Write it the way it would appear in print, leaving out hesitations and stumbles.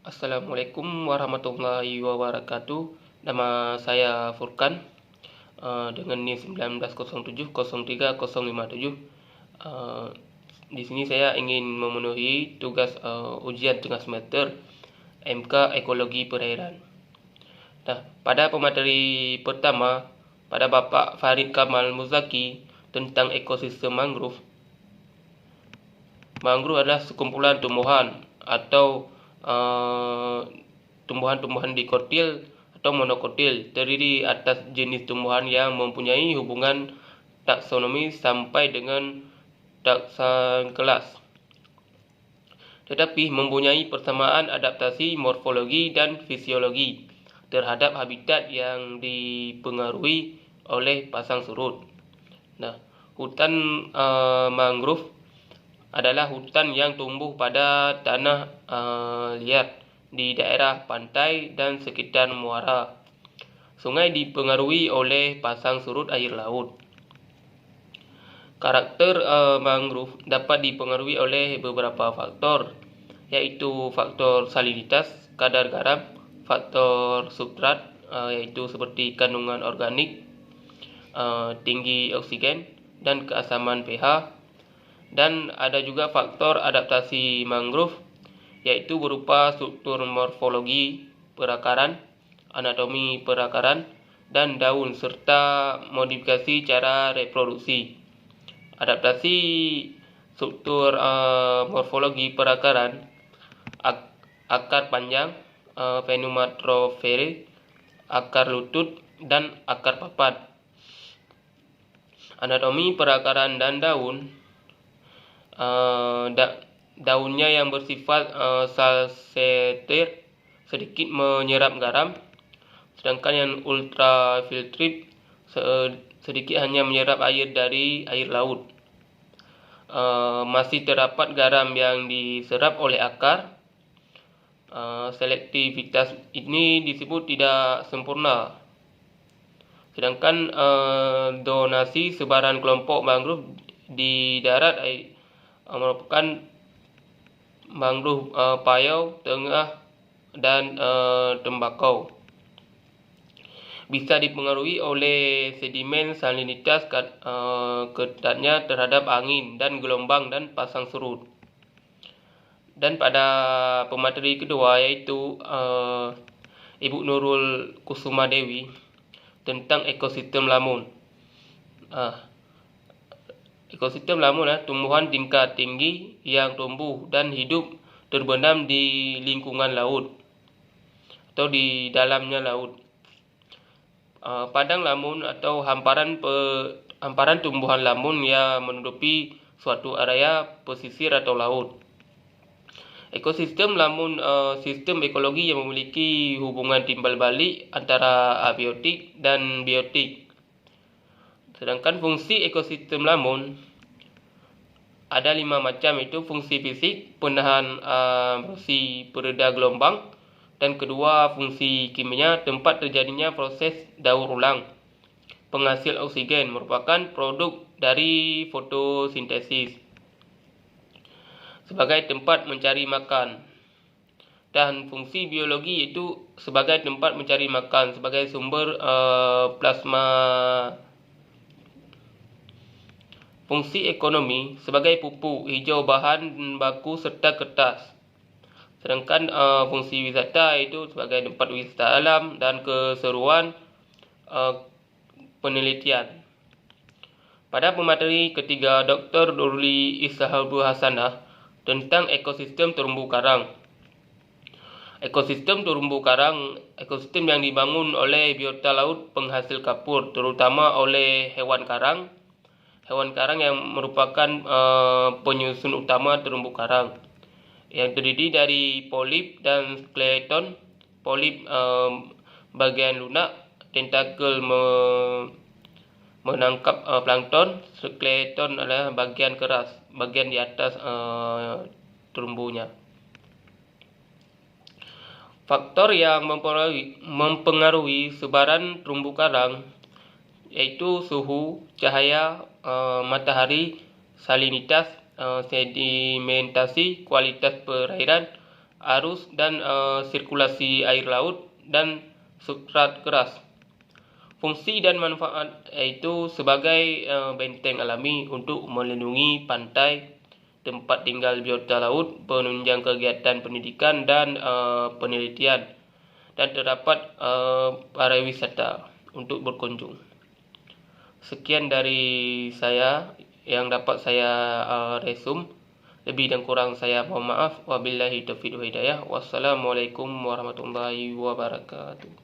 Assalamualaikum warahmatullahi wabarakatuh. Nama saya Furkan dengan NIM 1907030057. Di sini saya ingin memenuhi tugas ujian tengah semester MK Ekologi Perairan. Nah, pada pemateri pertama pada Bapak Farid Kamal Muzaki tentang ekosistem mangrove. Mangrove adalah sekumpulan tumbuhan atau tumbuhan-tumbuhan dikotil atau monokotil, terdiri atas jenis tumbuhan yang mempunyai hubungan taksonomi sampai dengan taksan kelas, tetapi mempunyai persamaan adaptasi morfologi dan fisiologi terhadap habitat yang dipengaruhi oleh pasang surut. Nah, hutan mangrove adalah hutan yang tumbuh pada tanah liat di daerah pantai dan sekitar muara. Sungai dipengaruhi oleh pasang surut air laut. Karakter mangrove dapat dipengaruhi oleh beberapa faktor, yaitu faktor salinitas, kadar garam, faktor substrat, yaitu seperti kandungan organik, tinggi oksigen, dan keasaman pH. Dan ada juga faktor adaptasi mangrove, yaitu berupa struktur morfologi perakaran, anatomi perakaran, dan daun, serta modifikasi cara reproduksi. Adaptasi struktur morfologi perakaran, akar panjang, pneumatrophere, akar lutut, dan akar papat. Anatomi perakaran dan daun, daunnya yang bersifat salseter, sedikit menyerap garam, sedangkan yang ultrafiltrit sedikit hanya menyerap air dari air laut. Masih terdapat garam yang diserap oleh akar. Selektivitas ini disebut tidak sempurna. Sedangkan donasi sebaran kelompok mangrove di darat merupakan mangrove payau, tengah, dan tembakau. Bisa dipengaruhi oleh sedimen, salinitas, ketatnya terhadap angin dan gelombang, dan pasang surut. Dan pada pemateri kedua, yaitu Ibu Nurul Kusuma Dewi tentang ekosistem lamun. Ekosistem lamun adalah tumbuhan tingkat tinggi yang tumbuh dan hidup terbenam di lingkungan laut atau di dalamnya laut. Padang lamun atau hamparan tumbuhan lamun yang menutupi suatu area pesisir atau laut. Ekosistem lamun sistem ekologi yang memiliki hubungan timbal balik antara abiotik dan biotik. Sedangkan fungsi ekosistem lamun ada 5 macam, yaitu fungsi fisik, penahan erosi, pereda gelombang, dan kedua fungsi kimia, tempat terjadinya proses daur ulang, penghasil oksigen, merupakan produk dari fotosintesis, sebagai tempat mencari makan. Dan fungsi biologi itu sebagai tempat mencari makan, sebagai sumber plasma. Fungsi ekonomi sebagai pupuk, hijau, bahan baku, serta kertas. Sedangkan fungsi wisata itu sebagai tempat wisata alam dan keseruan penelitian. Pada pemateri ketiga, Dr. Nurli Ishabu Hasanah tentang ekosistem terumbu karang. Ekosistem terumbu karang, ekosistem yang dibangun oleh biota laut penghasil kapur, terutama oleh hewan karang. Hewan karang yang merupakan penyusun utama terumbu karang, yang terdiri dari polip dan skeleton. Polip bagian lunak, tentakel menangkap plankton. Skeleton adalah bagian keras, bagian di atas terumbunya. Faktor yang mempengaruhi sebaran terumbu karang yaitu suhu, cahaya matahari, salinitas, sedimentasi, kualitas perairan, arus dan sirkulasi air laut, dan substrat keras. Fungsi dan manfaat yaitu sebagai benteng alami untuk melindungi pantai, tempat tinggal biota laut, penunjang kegiatan pendidikan dan penelitian, dan terdapat pariwisata untuk berkunjung. Sekian dari saya yang dapat saya resum. Lebih dan kurang saya mohon maaf. Wabillahi taufiq wal hidayah. Wassalamualaikum warahmatullahi wabarakatuh.